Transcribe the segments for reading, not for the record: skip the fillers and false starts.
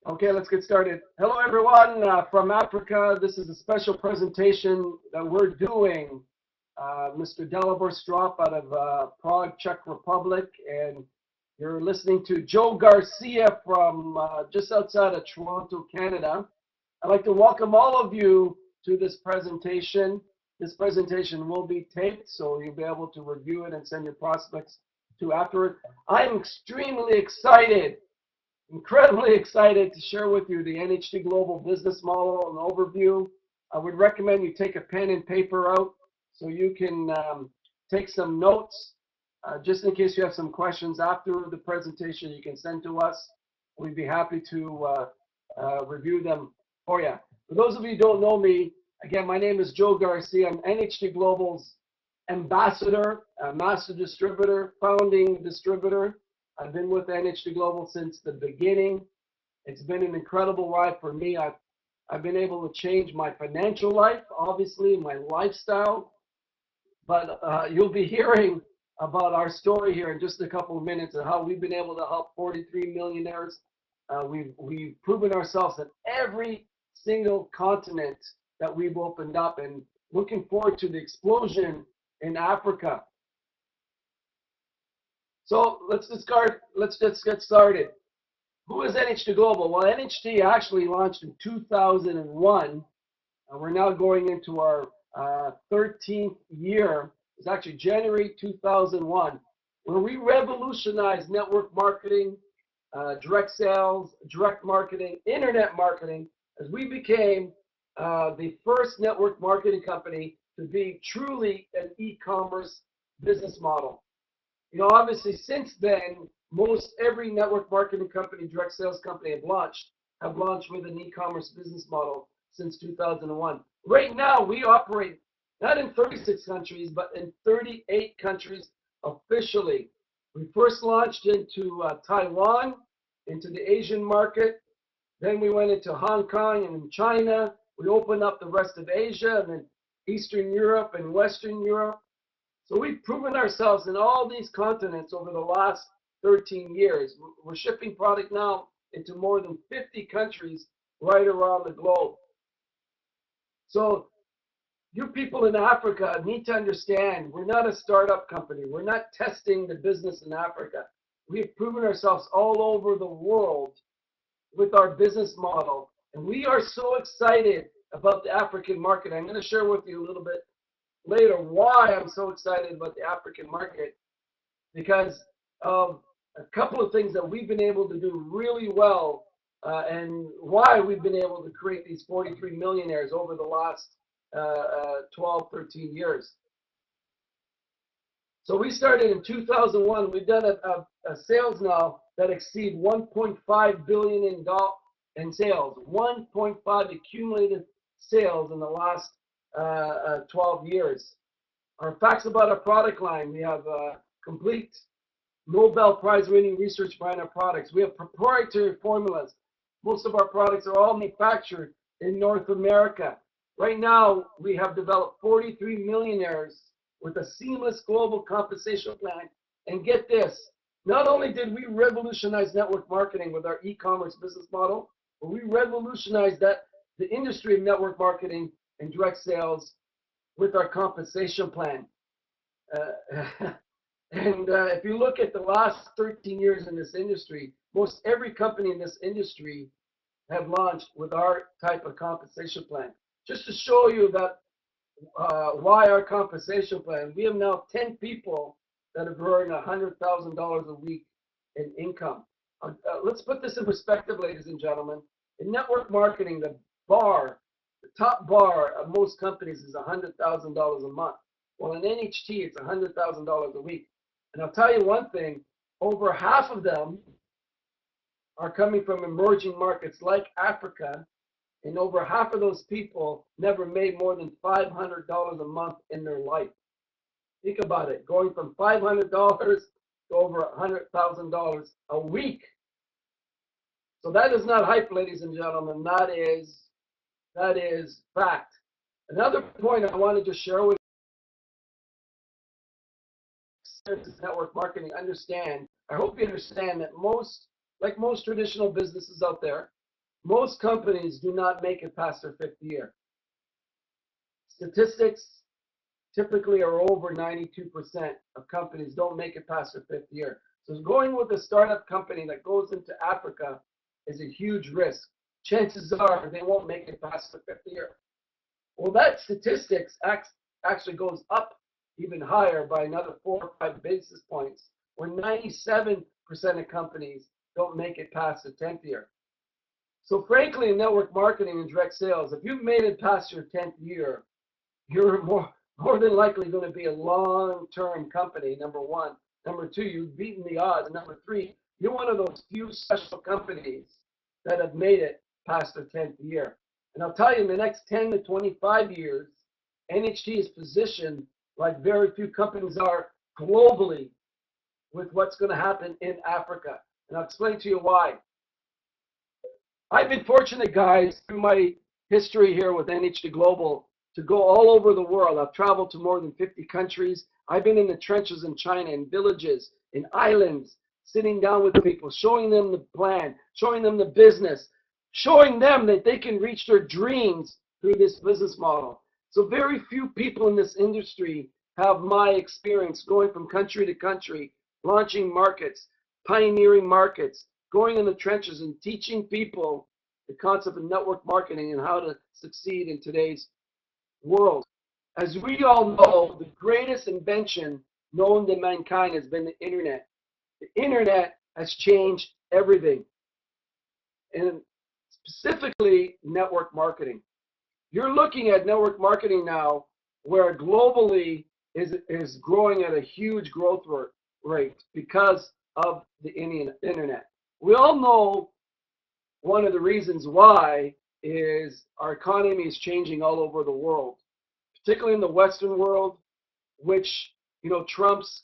Okay, let's get started. Hello, everyone from Africa. This is a special presentation that we're doing. Mr. Dalibor Strop out of Prague, Czech Republic, and you're listening to Joe Garcia from just outside of Toronto, Canada. I'd like to welcome all of you to this presentation. This presentation will be taped, so you'll be able to review it and send your prospects to afterward. I'm extremely excited. Incredibly excited to share with you the NHT Global business model and overview. I would recommend you take a pen and paper out so you can take some notes. Just in case you have some questions after the presentation, you can send to us. We'd be happy to review them for you. For those of you who don't know me, again, my name is Joe Garcia. I'm NHT Global's ambassador, master distributor, founding distributor. I've been with NHT Global since the beginning. It's been an incredible ride for me. I've been able to change my financial life, obviously, my lifestyle. But you'll be hearing about our story here in just a couple of minutes and how we've been able to help 43 millionaires. We've proven ourselves at every single continent that we've opened up, and looking forward to the explosion in Africa. So let's just get started. Who is NHT Global? Well, NHT actually launched in 2001. We're now going into our 13th year. It's actually January 2001, where we revolutionized network marketing, direct sales, direct marketing, internet marketing, as we became the first network marketing company to be truly an e-commerce business model. You know, obviously, since then, most every network marketing company, direct sales company have launched with an e-commerce business model since 2001. Right now, we operate not in 36 countries, but in 38 countries officially. We first launched into Taiwan, into the Asian market. Then we went into Hong Kong and China. We opened up the rest of Asia and then Eastern Europe and Western Europe. So we've proven ourselves in all these continents over the last 13 years. We're shipping product now into more than 50 countries right around the globe. So you people in Africa need to understand we're not a startup company. We're not testing the business in Africa. We have proven ourselves all over the world with our business model. And we are so excited about the African market. I'm going to share with you a little bit later why I'm so excited about the African market, because of a couple of things that we've been able to do really well and why we've been able to create these 43 millionaires over the last 12, 13 years. So we started in 2001. We've done a sales now that exceed 1.5 billion in sales, 1.5 accumulated sales in the last 12 years. Our facts about our product line: we have complete Nobel Prize winning research behind our products. We have proprietary formulas. Most of our products are all manufactured in North America. Right now, we have developed 43 millionaires with a seamless global compensation plan. And get this, not only did we revolutionize network marketing with our e-commerce business model, but we revolutionized the industry of network marketing and direct sales with our compensation plan. If you look at the last 13 years in this industry, most every company in this industry have launched with our type of compensation plan. Just to show you that why our compensation plan, we have now 10 people that have earned $100,000 a week in income. Let's put this in perspective, ladies and gentlemen. In network marketing, the top bar of most companies is $100,000 a month. Well, in NHT, it's $100,000 a week. And I'll tell you one thing, over half of them are coming from emerging markets like Africa, and over half of those people never made more than $500 a month in their life. Think about it, going from $500 to over $100,000 a week. So that is not hype, ladies and gentlemen. That is fact. Another point I wanted to share with network marketing, I hope you understand that most traditional businesses out there, Most companies do not make it past their fifth year. Statistics typically are over 92% of companies don't make it past their fifth year. So going with a startup company that goes into Africa is a huge risk. Chances are they won't make it past the fifth year. Well, that statistics actually goes up even higher by another 4 or 5 basis points, where 97% of companies don't make it past the 10th year. So frankly, in network marketing and direct sales, if you've made it past your 10th year, you're more than likely going to be a long-term company, number one. Number two, you've beaten the odds. And number three, you're one of those few special companies that have made it past their 10th year. And I'll tell you, in the next 10 to 25 years, NHT is positioned like very few companies are globally with what's going to happen in Africa. And I'll explain to you why. I've been fortunate, guys, through my history here with NHT Global to go all over the world. I've traveled to more than 50 countries. I've been in the trenches in China, in villages, in islands, sitting down with people, showing them the plan, showing them the business, showing them that they can reach their dreams through this business model. So very few people in this industry have my experience going from country to country, launching markets, pioneering markets, going in the trenches and teaching people the concept of network marketing and how to succeed in today's world. As we all know, the greatest invention known to mankind has been the internet. The internet has changed everything, and specifically network marketing. You're looking at network marketing now where globally is growing at a huge growth rate because of the internet. We all know one of the reasons why is our economy is changing all over the world, particularly in the Western world, which trumps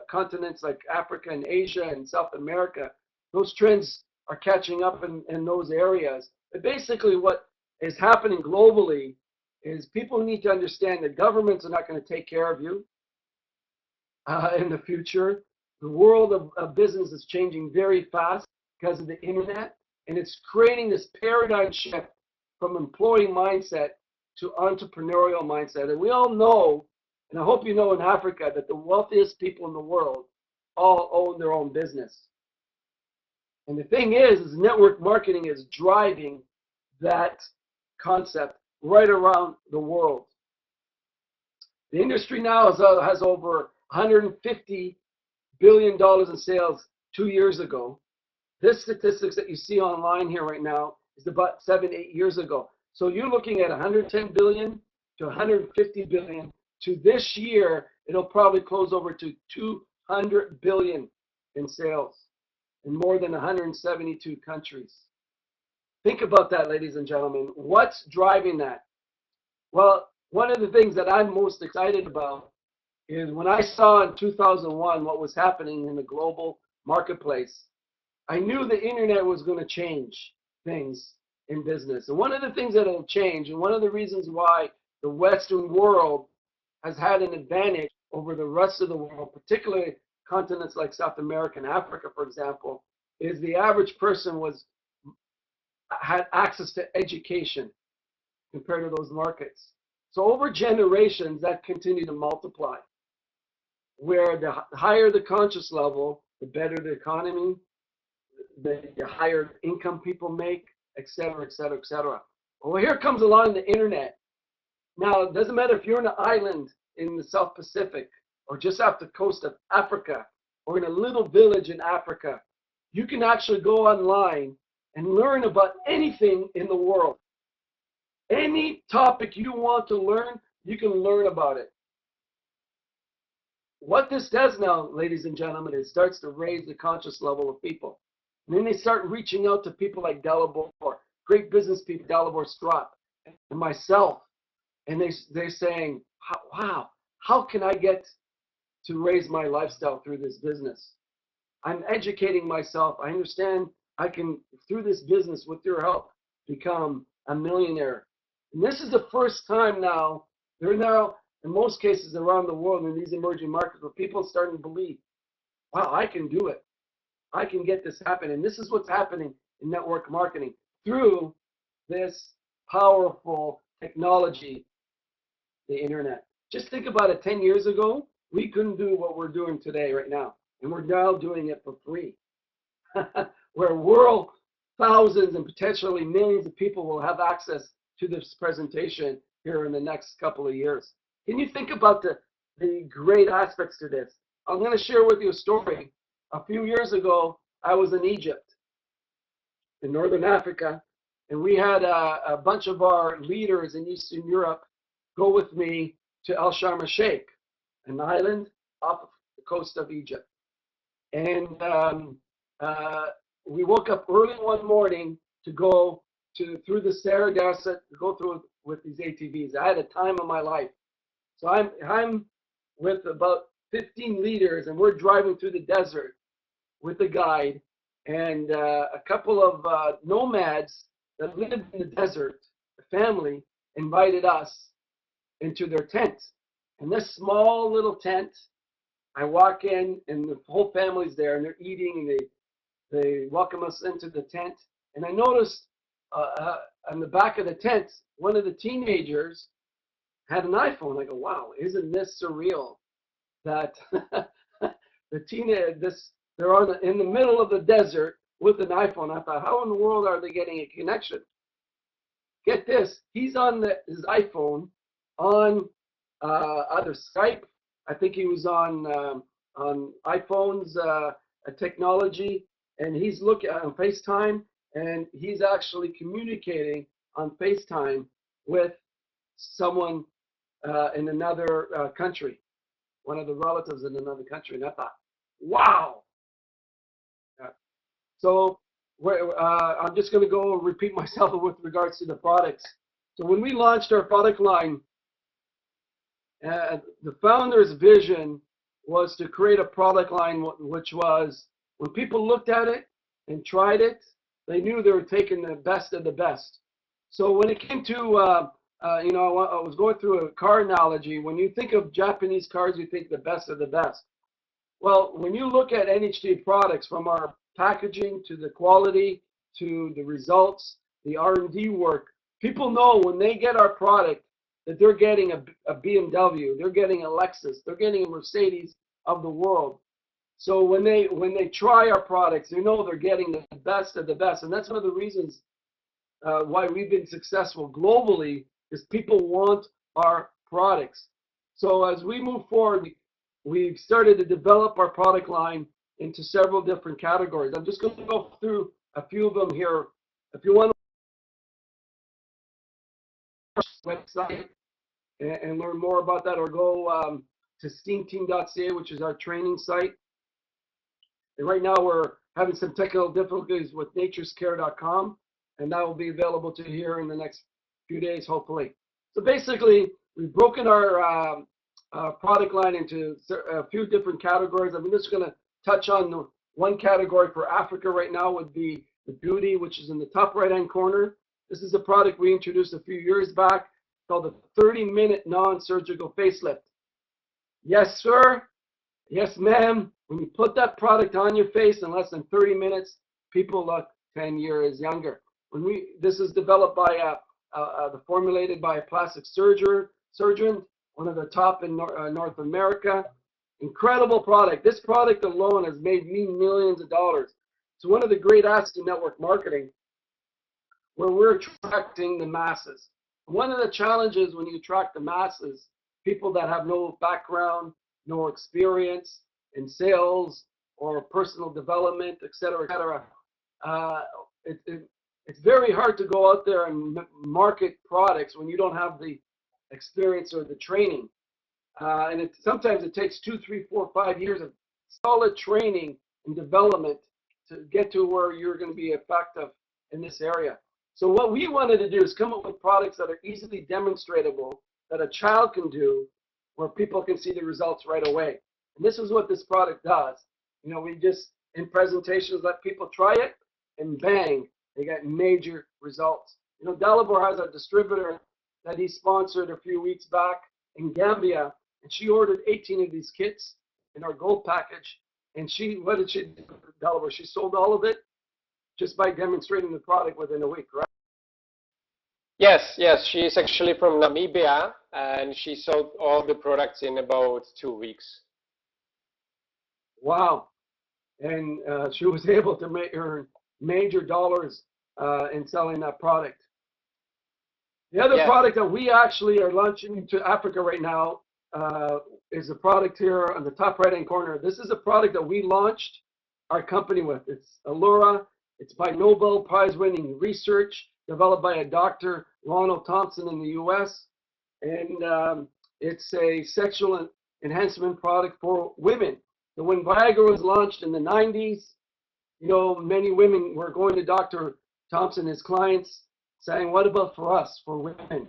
continents like Africa and Asia and South America. Those trends are catching up in those areas. But basically what is happening globally is people need to understand that governments are not going to take care of you in the future. The world of business is changing very fast because of the internet, and it's creating this paradigm shift from employee mindset to entrepreneurial mindset. And we all know, and I hope you know in Africa, that the wealthiest people in the world all own their own business. And the thing is network marketing is driving that concept right around the world. The industry now has over $150 billion in sales 2 years ago. This statistics that you see online here right now is about 7-8 years ago. So you're looking at 110 billion to 150 billion. To this year, it'll probably close over to 200 billion in sales in more than 172 countries. Think about that, ladies and gentlemen. What's driving that? Well, one of the things that I'm most excited about is when I saw in 2001 what was happening in the global marketplace, I knew the internet was going to change things in business. And one of the things that will change, and one of the reasons why the Western world has had an advantage over the rest of the world, particularly continents like South America and Africa, for example, is the average person had access to education compared to those markets. So over generations, that continued to multiply, where the higher the conscious level, the better the economy, the higher income people make, et cetera, et cetera, et cetera. Well, here comes along the internet. Now, it doesn't matter if you're in an island in the South Pacific or just off the coast of Africa or in a little village in Africa. You can actually go online and learn about anything in the world. Any topic you want to learn, you can learn about it. What this does now, ladies and gentlemen, is starts to raise the conscious level of people. And then they start reaching out to people like Dalibor, great business people, Dalibor Strop, and myself. And they're saying, wow, how can I get to raise my lifestyle through this business? I'm educating myself. I understand I can, through this business, with your help, become a millionaire. And this is the first time now, they're now, in most cases around the world in these emerging markets, where people are starting to believe, wow, I can do it. I can get this happen. And this is what's happening in network marketing. through this powerful technology, the internet. Just think about it. 10 years ago, we couldn't do what we're doing today right now. And we're now doing it for free. Where world thousands and potentially millions of people will have access to this presentation here in the next couple of years. Can you think about the great aspects to this? I'm going to share with you a story. A few years ago, I was in Egypt, in Northern Africa, and we had a bunch of our leaders in Eastern Europe go with me to El Sharm el-Sheikh, an island off the coast of Egypt. And we woke up early one morning to go through the Sahara Desert, to go through with these ATVs. I had a time of my life. So I'm with about 15 leaders, and we're driving through the desert with a guide and a couple of nomads that lived in the desert. The family invited us into their tent. And this small little tent, I walk in, and the whole family's there, and they're eating, and they welcome us into the tent. And I noticed on the back of the tent, one of the teenagers had an iPhone. I go, wow, isn't this surreal that they're in the middle of the desert with an iPhone. I thought, how in the world are they getting a connection? Get this, he's on his iPhone on either Skype. I think he was on iPhone's technology, and he's looking on FaceTime, and he's actually communicating on FaceTime with someone in another country, one of the relatives in another country. And I thought, wow. So I'm just going to go repeat myself with regards to the products. So when we launched our product line, the founder's vision was to create a product line which was, when people looked at it and tried it, they knew they were taking the best of the best. So when it came to, I was going through a car analogy. When you think of Japanese cars, you think the best of the best. Well, when you look at NHT products, from our packaging to the quality to the results, the R&D work, people know when they get our product that they're getting a BMW, they're getting a Lexus, they're getting a Mercedes of the world. So when they try our products, they know they're getting the best of the best. And that's one of the reasons why we've been successful globally, is people want our products. So as we move forward, we've started to develop our product line into several different categories. I'm just going to go through a few of them here. If you want to website and learn more about that, or go to steamteam.ca, which is our training site. And right now we're having some technical difficulties with naturescare.com, and that will be available to you here in the next few days, hopefully. So basically, we've broken our product line into a few different categories. I'm just going to touch on one category for Africa right now, would be the beauty, which is in the top right-hand corner. This is a product we introduced a few years back called the 30-minute non-surgical facelift. Yes, sir. Yes, ma'am. When you put that product on your face in less than 30 minutes, people look 10 years younger. This is developed by formulated by a plastic surgeon, one of the top in North America. Incredible product. This product alone has made me millions of dollars. It's one of the great assets in network marketing, where we're attracting the masses. One of the challenges when you attract the masses, people that have no background, no experience in sales or personal development, et cetera, it's very hard to go out there and market products when you don't have the experience or the training. And sometimes it takes 2, 3, 4, 5 years of solid training and development to get to where you're going to be effective in this area. So what we wanted to do is come up with products that are easily demonstratable, that a child can do, where people can see the results right away. And this is what this product does. We just, in presentations, let people try it, and bang, they got major results. Dalibor has a distributor that he sponsored a few weeks back in Gambia, and she ordered 18 of these kits in our gold package. And what did she do, Dalibor? She sold all of it just by demonstrating the product within a week, right? Yes, yes. She's actually from Namibia, and she sold all the products in about 2 weeks. Wow. And she was able to earn major dollars in selling that product. The other product that we actually are launching into Africa right now is a product here on the top right-hand corner. This is a product that we launched our company with. It's Allura. It's by Nobel Prize-winning research developed by a Dr. Ronald Thompson in the U.S. And it's a sexual enhancement product for women. So when Viagra was launched in the 90s, you know, many women were going to Dr. Thompson, his clients, saying, what about for us, for women?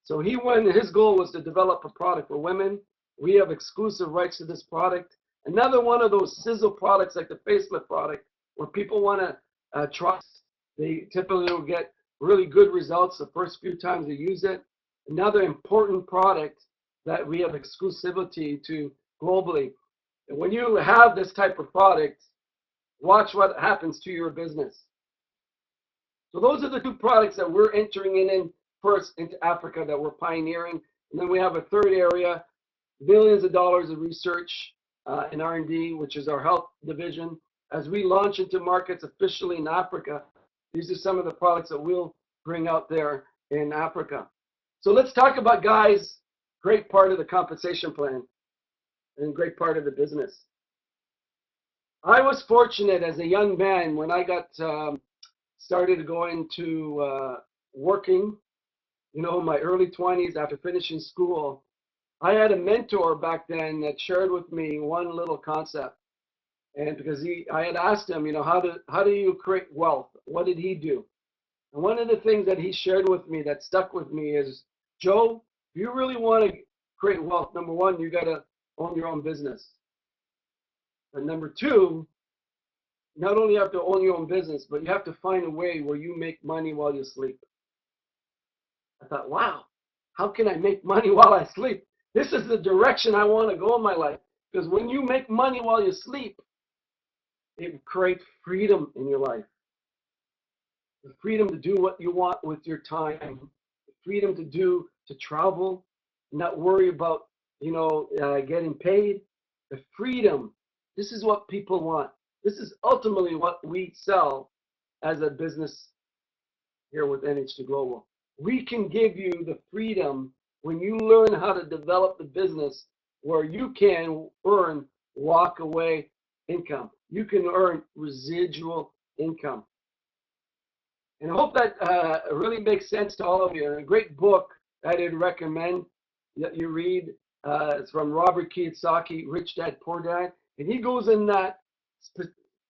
So his goal was to develop a product for women. We have exclusive rights to this product. Another one of those sizzle products like the facelift product where people want to trust. They typically will get really good results the first few times they use it. Another important product that we have exclusivity to globally. And when you have this type of product, watch what happens to your business. So those are the two products that we're entering in first into Africa that we're pioneering. And then we have a third area, billions of dollars of research in R&D, which is our health division. As we launch into markets officially in Africa, these are some of the products that we'll bring out there in Africa. So let's talk about, guys, great part of the compensation plan and great part of the business. I was fortunate as a young man when I got started going to working, you know, in my early 20s after finishing school. I had a mentor back then that shared with me one little concept. And because I had asked him, you know, how do you create wealth? What did he do? And one of the things that he shared with me that stuck with me is, Joe, if you really want to create wealth, number one, you got to own your own business. And number two, not only have to own your own business, but you have to find a way where you make money while you sleep. I thought, wow, how can I make money while I sleep? This is the direction I want to go in my life. Because when you make money while you sleep, it creates freedom in your life. The freedom to do what you want with your time. The freedom to travel, not worry about, you know, getting paid. The freedom. This is what people want. This is ultimately what we sell as a business here with NH2 Global. We can give you the freedom when you learn how to develop the business where you can earn walk-away income. You can earn residual income. And I hope that really makes sense to all of you. And a great book that I'd recommend that you read. It's from Robert Kiyosaki, Rich Dad, Poor Dad. And he goes in that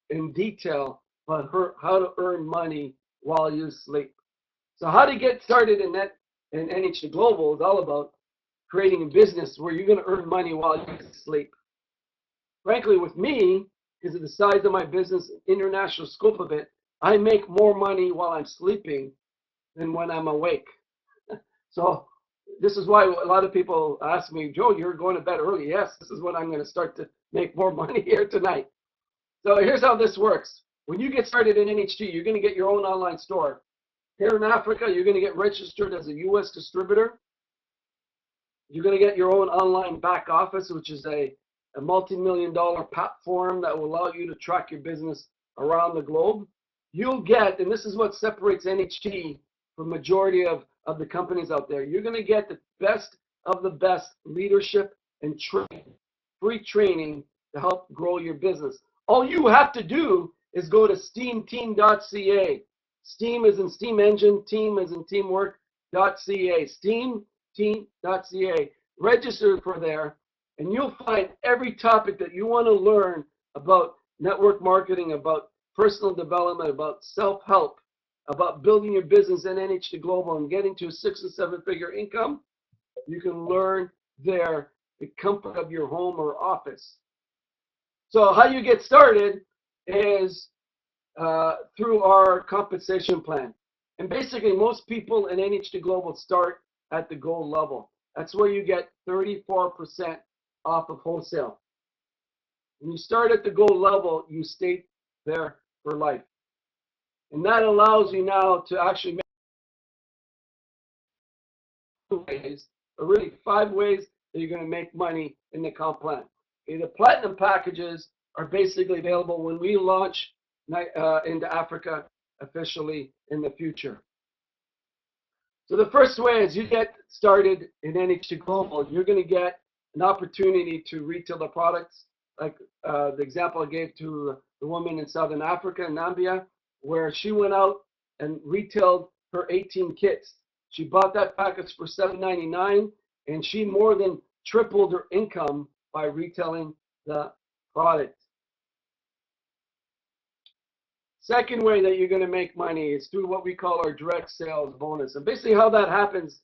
in detail about how to earn money while you sleep. So how to get started in that in NH2 Global is all about creating a business where you're going to earn money while you sleep. Frankly, with me, because of the size of my business, international scope of it, I make more money while I'm sleeping than when I'm awake. So this is why a lot of people ask me, Joe, you're going to bed early. Yes, this is when I'm going to start to make more money here tonight. So here's how this works. When you get started in NH2, you're going to get your own online store. Here in Africa, you're going to get registered as a U.S. distributor. You're going to get your own online back office, which is a multi-million-dollar platform that will allow you to track your business around the globe. You'll get, and this is what separates NHT from majority of the companies out there, you're going to get the best of the best leadership and free training to help grow your business. All you have to do is go to steamteam.ca. Steam is in steam engine, team is in teamwork.ca. Steamteam.ca. Register for there, and you'll find every topic that you want to learn about network marketing, about personal development, about self-help, about building your business in NH2 Global and getting to a 6- and 7-figure income. You can learn there the comfort of your home or office. So how you get started is through our compensation plan. And basically, most people in NH2 Global start at the gold level. That's where you get 34% off of wholesale. When you start at the gold level, you stay there for life. And that allows you now to actually make ways, or really 5 ways that you're going to make money in the comp plan. Okay, the platinum packages are basically available when we launch into Africa officially in the future. So the first way is you get started in NH2 Global, you're going to get an opportunity to retail the products, like the example I gave to the woman in Southern Africa, Namibia, where she went out and retailed her 18 kits. She bought that package for $7.99, and she more than tripled her income by retailing the product. Second way that you're going to make money is through what we call our direct sales bonus. And basically how that happens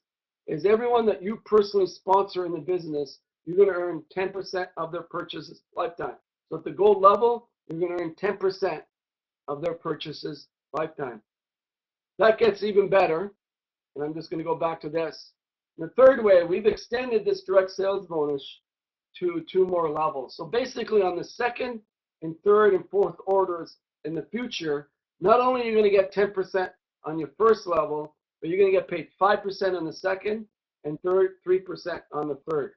is everyone that you personally sponsor in the business, you're going to earn 10% of their purchases lifetime. So at the gold level, you're going to earn 10% of their purchases lifetime. That gets even better, and I'm just going to go back to this. The third way, we've extended this direct sales bonus to 2 more levels. So basically on the second and third and fourth orders in the future, not only are you going to get 10% on your first level, but you're going to get paid 5% on the second and 3% on the third.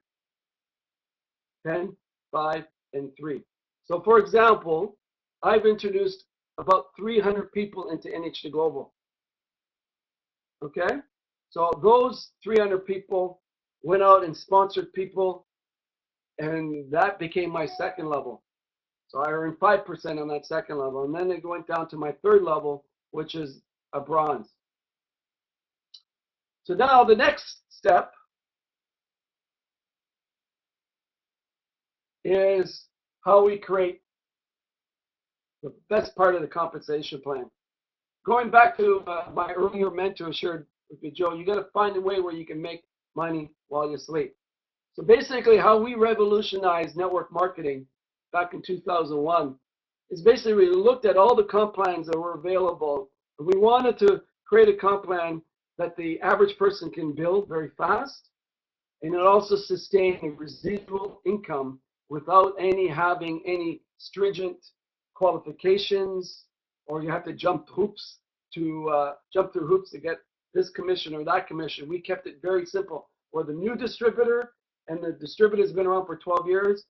10, 5, and 3. So for example, I've introduced about 300 people into NH2 Global. Okay? So those 300 people went out and sponsored people, and that became my second level. So I earned 5% on that second level, and then it went down to my third level, which is a bronze. So now the next step is how we create the best part of the compensation plan. Going back to my earlier mentor shared with you, Joe, you got to find a way where you can make money while you sleep. So basically how we revolutionized network marketing back in 2001 is basically we looked at all the comp plans that were available, and we wanted to create a comp plan that the average person can build very fast, and it also sustain a residual income without having any stringent qualifications, or you have to jump through hoops to get this commission or that commission. We kept it very simple. Where the new distributor and the distributor has been around for 12 years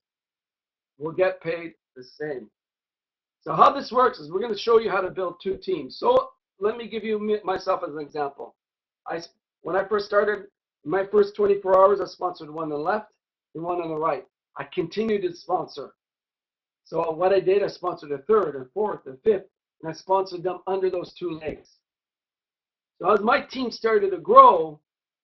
will get paid the same. So how this works is we're going to show you how to build 2 teams. So let me give you myself as an example. When I first started, my first 24 hours, I sponsored one on the left and one on the right. I continued to sponsor. So what I did, I sponsored a third, a fourth, a fifth, and I sponsored them under those 2 legs. So as my team started to grow,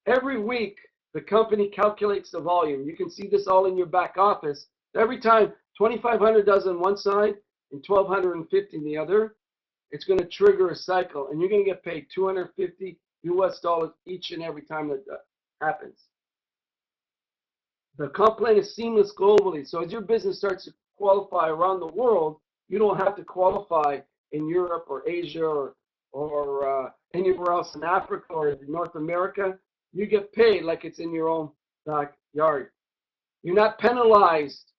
every week the company calculates the volume. You can see this all in your back office. Every time 2,500 does on one side and 1,250 on the other, it's going to trigger a cycle, and you're going to get paid $250 US each and every time that happens. The comp plan is seamless globally, so as your business starts to qualify around the world, you don't have to qualify in Europe or Asia or anywhere else in Africa or North America. You get paid like it's in your own backyard. You're not penalized,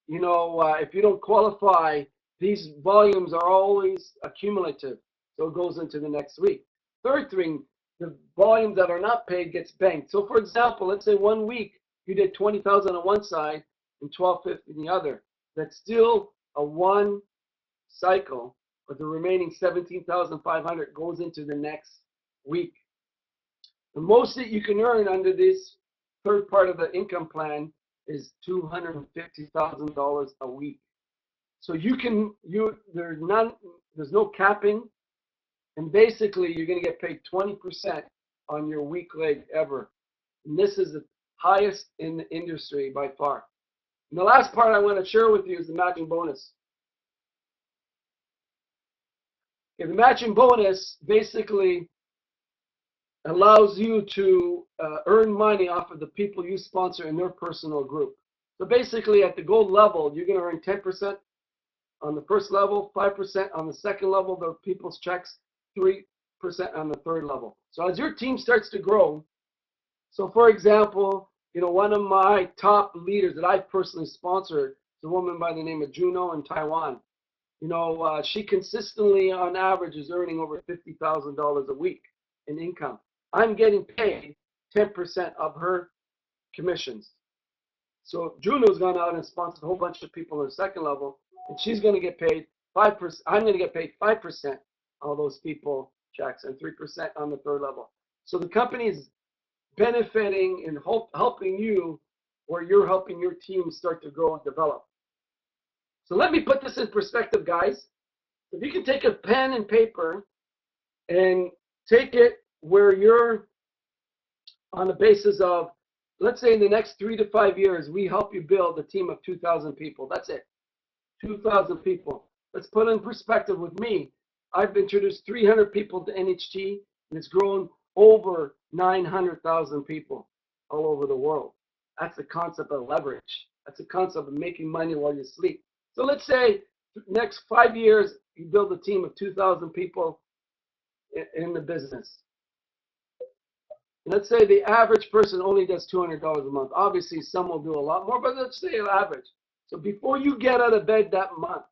if you don't qualify. These volumes are always accumulative, so it goes into the next week. Third thing, the volumes that are not paid gets banked. So for example, let's say 1 week you did 20,000 on one side and 1,250 on the other. That's still a 1 cycle, but the remaining 17,500 goes into the next week. The most that you can earn under this third part of the income plan is $250,000 a week. So there's no capping, and basically you're going to get paid 20% on your weak leg ever. And this is the highest in the industry by far. And the last part I want to share with you is the matching bonus. Okay, the matching bonus basically allows you to earn money off of the people you sponsor in their personal group. So basically at the gold level, you're going to earn 10% on the first level, 5% on the second level, the people's checks, 3% on the third level. So as your team starts to grow, so for example, one of my top leaders that I personally sponsored is a woman by the name of Juno in Taiwan. She consistently, on average, is earning over $50,000 a week in income. I'm getting paid 10% of her commissions. So Juno's gone out and sponsored a whole bunch of people on the second level, and she's going to get paid 5%. I'm going to get paid 5% of those people checks and 3% on the third level. So the company is benefiting and helping you, or you're helping your team start to grow and develop. So let me put this in perspective, guys. If you can take a pen and paper and take it where you're on the basis of, let's say in the next 3 to 5 years, we help you build a team of 2,000 people. That's it, 2,000 people. Let's put in perspective with me. I've introduced 300 people to NHT, and it's grown over 900,000 people all over the world. That's the concept of leverage. That's the concept of making money while you sleep. So let's say next 5 years, you build a team of 2,000 people in the business. Let's say the average person only does $200 a month. Obviously, some will do a lot more, but let's say an average. So before you get out of bed that month,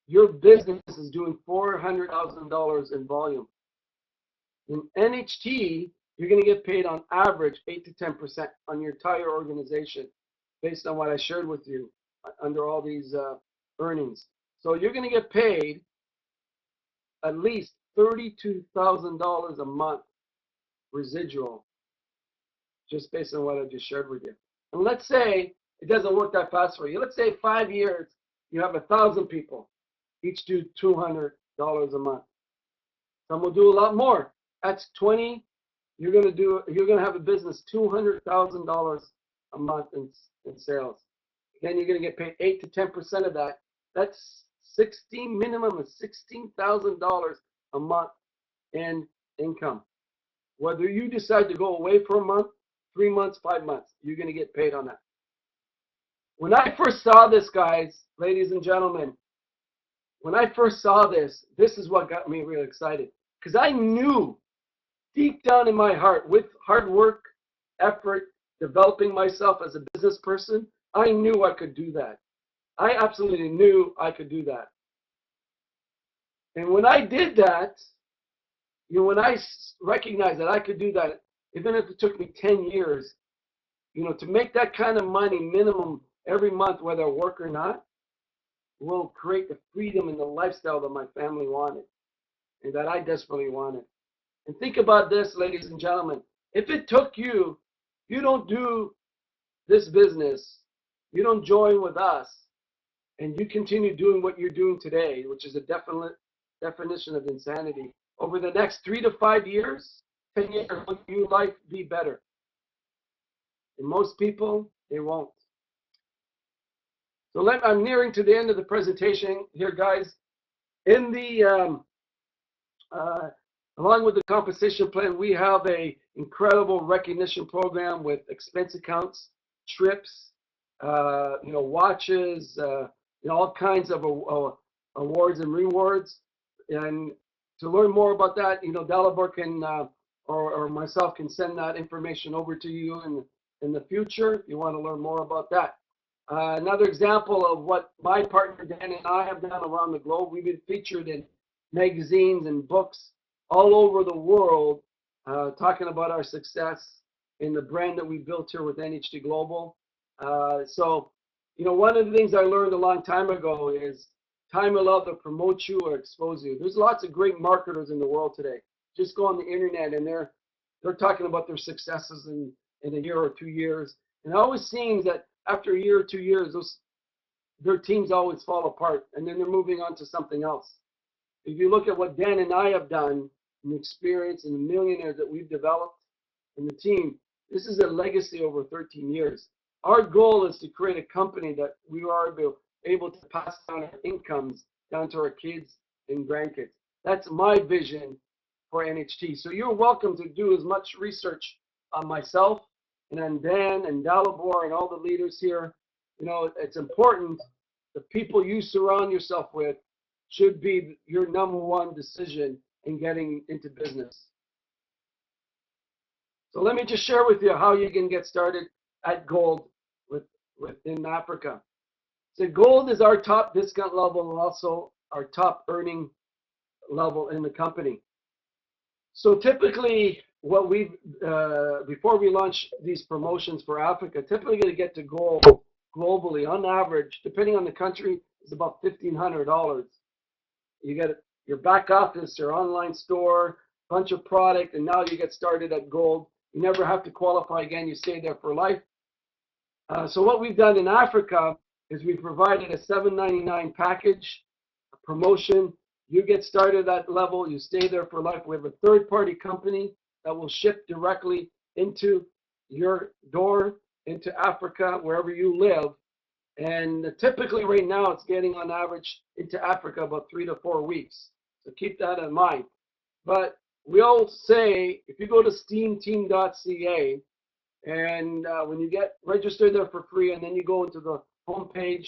your business is doing $400,000 in volume. In NHT, you're going to get paid on average 8 to 10% on your entire organization, based on what I shared with you under all these earnings. So you're going to get paid at least $32,000 a month residual, just based on what I just shared with you. And let's say it doesn't work that fast for you. Let's say 5 years, you have 1,000 people, each do $200 a month. Some will do a lot more. That's 20. You're going to have a business $200,000 a month in sales. Then you're going to get paid 8 to 10% of that. That's minimum of $16,000 a month in income. Whether you decide to go away for a month, 3 months, 5 months, you're going to get paid on that. When I first saw this, guys, ladies and gentlemen, when I first saw this, this is what got me really excited. Because I knew deep down in my heart, with hard work, effort, developing myself as a business person, I knew I could do that. I absolutely knew I could do that. And when I did that, when I recognized that I could do that, even if it took me 10 years, to make that kind of money minimum every month, whether I work or not, will create the freedom and the lifestyle that my family wanted and that I desperately wanted. And think about this, ladies and gentlemen. If it took you, you don't do this business, you don't join with us, and you continue doing what you're doing today, which is a definite definition of insanity, over the next 3 to 5 years, 10 years, will your life be better? And most people, they won't. So I'm nearing to the end of the presentation here, guys. In the along with the compensation plan, we have a incredible recognition program with expense accounts, trips, watches, all kinds of awards and rewards. And to learn more about that, Dalibor can or myself can send that information over to you in the future if you want to learn more about that. Another example of what my partner Dan and I have done around the globe, we've been featured in magazines and books all over the world, talking about our success in the brand that we built here with NHT Global. So, one of the things I learned a long time ago is time will either promote you or expose you. There's lots of great marketers in the world today. Just go on the internet and they're talking about their successes in a year or 2 years. And it always seems that after a year or 2 years, their teams always fall apart, and then they're moving on to something else. If you look at what Dan and I have done, and the experience and the millionaires that we've developed, and the team, this is a legacy over 13 years. Our goal is to create a company that we are able to pass down our incomes down to our kids and grandkids. That's my vision for NHT. So you're welcome to do as much research on myself and on Dan and Dalibor and all the leaders here. It's important. The people you surround yourself with should be your number one decision in getting into business. So let me just share with you how you can get started at gold within Africa. So gold is our top discount level and also our top earning level in the company. So typically what we before we launch these promotions for Africa, typically to get to gold globally on average, depending on the country, is about $1,500. You get your back office, your online store, bunch of product, and now you get started at gold. You never have to qualify again. You stay there for life. So what we've done in Africa is we've provided a $7.99 package, a promotion. You get started at that level, you stay there for life. We have a third-party company that will ship directly into your door, into Africa, wherever you live. And typically right now it's getting on average into Africa about 3 to 4 weeks. So keep that in mind. But we all say, if you go to steamteam.ca, and when you get registered there for free, and then you go into the homepage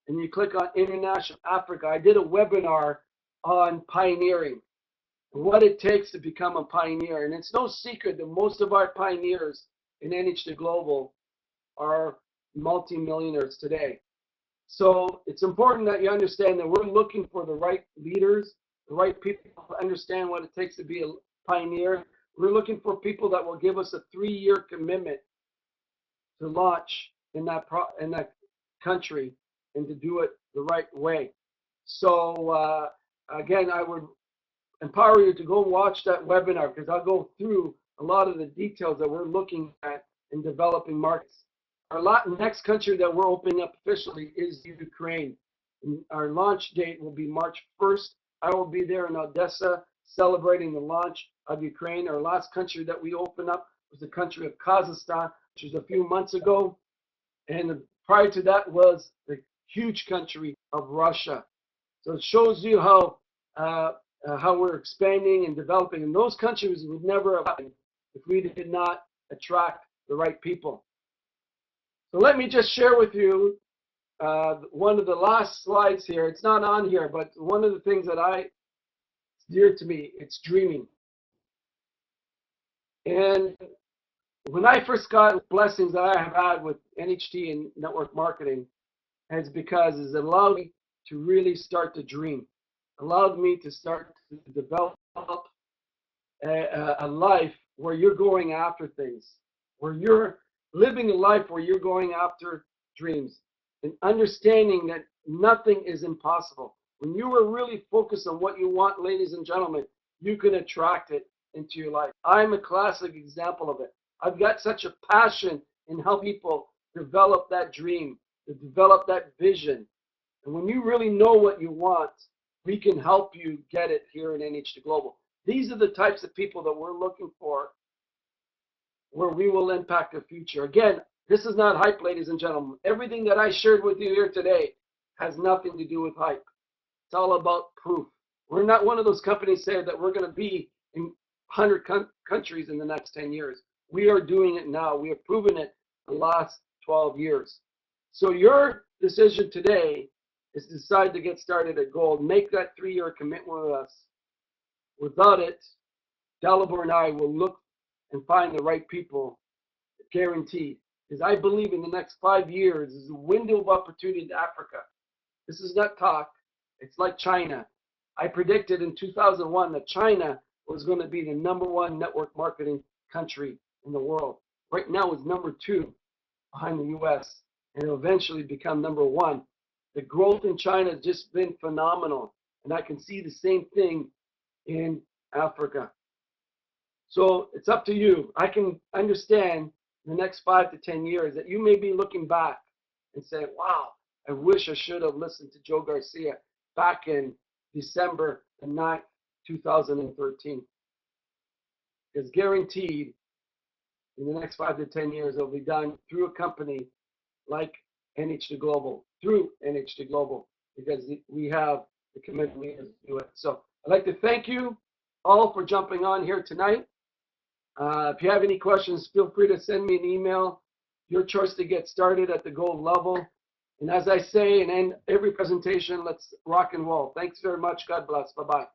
and you click on International Africa, I did a webinar on pioneering, what it takes to become a pioneer. And it's no secret that most of our pioneers in NH2 Global are multimillionaires today. So it's important that you understand that we're looking for the right leaders, the right people to understand what it takes to be a pioneer. We're looking for people that will give us a 3-year commitment to launch in that country and to do it the right way. So again, I would empower you to go watch that webinar, because I'll go through a lot of the details that we're looking at in developing markets. Our next country that we're opening up officially is Ukraine. And our launch date will be March 1st. I will be there in Odessa celebrating the launch of Ukraine. Our last country that we opened up was the country of Kazakhstan, which was a few months ago. And prior to that was the huge country of Russia. So it shows you how we're expanding and developing. And those countries would never have happened if we did not attract the right people. So let me just share with you one of the last slides here. It's not on here, but one of the things that it's dear to me, it's dreaming. And when I first got blessings that I have had with NHT and network marketing, it's because it's allowed me to really start to dream, allowed me to start to develop a life where you're going after things, where you're living a life where you're going after dreams and understanding that nothing is impossible. When you are really focused on what you want, ladies and gentlemen, you can attract it into your life. I'm a classic example of it. I've got such a passion in helping people develop that dream, to develop that vision. And when you really know what you want, we can help you get it here in NH2 Global. These are the types of people that we're looking for, where we will impact the future. Again, this is not hype, ladies and gentlemen. Everything that I shared with you here today has nothing to do with hype. It's all about proof. We're not one of those companies say that we're going to be in 100 countries in the next 10 years. We are doing it now. We have proven it the last 12 years. So your decision today is to decide to get started at gold. Make that 3-year commitment with us. Without it, Dalibor and I will look and find the right people, guaranteed. Because I believe in the next 5 years is a window of opportunity to Africa. This is not talk. It's like China. I predicted in 2001 that China was going to be the #1 network marketing country in the world. Right now it's #2 behind the US, and it'll eventually become #1. The growth in China has just been phenomenal, and I can see the same thing in Africa. So it's up to you. I can understand in the next 5 to 10 years that you may be looking back and say, wow, I wish I should have listened to Joe Garcia back in December the 9th, 2013. Because guaranteed, in the next 5 to 10 years, it'll be done through a company like NH2 Global, through NH2 Global, because we have the commitment to do it. So I'd like to thank you all for jumping on here tonight. If you have any questions, feel free to send me an email. Your choice to get started at the gold level. And as I say and end every presentation, let's rock and roll. Thanks very much. God bless. Bye-bye.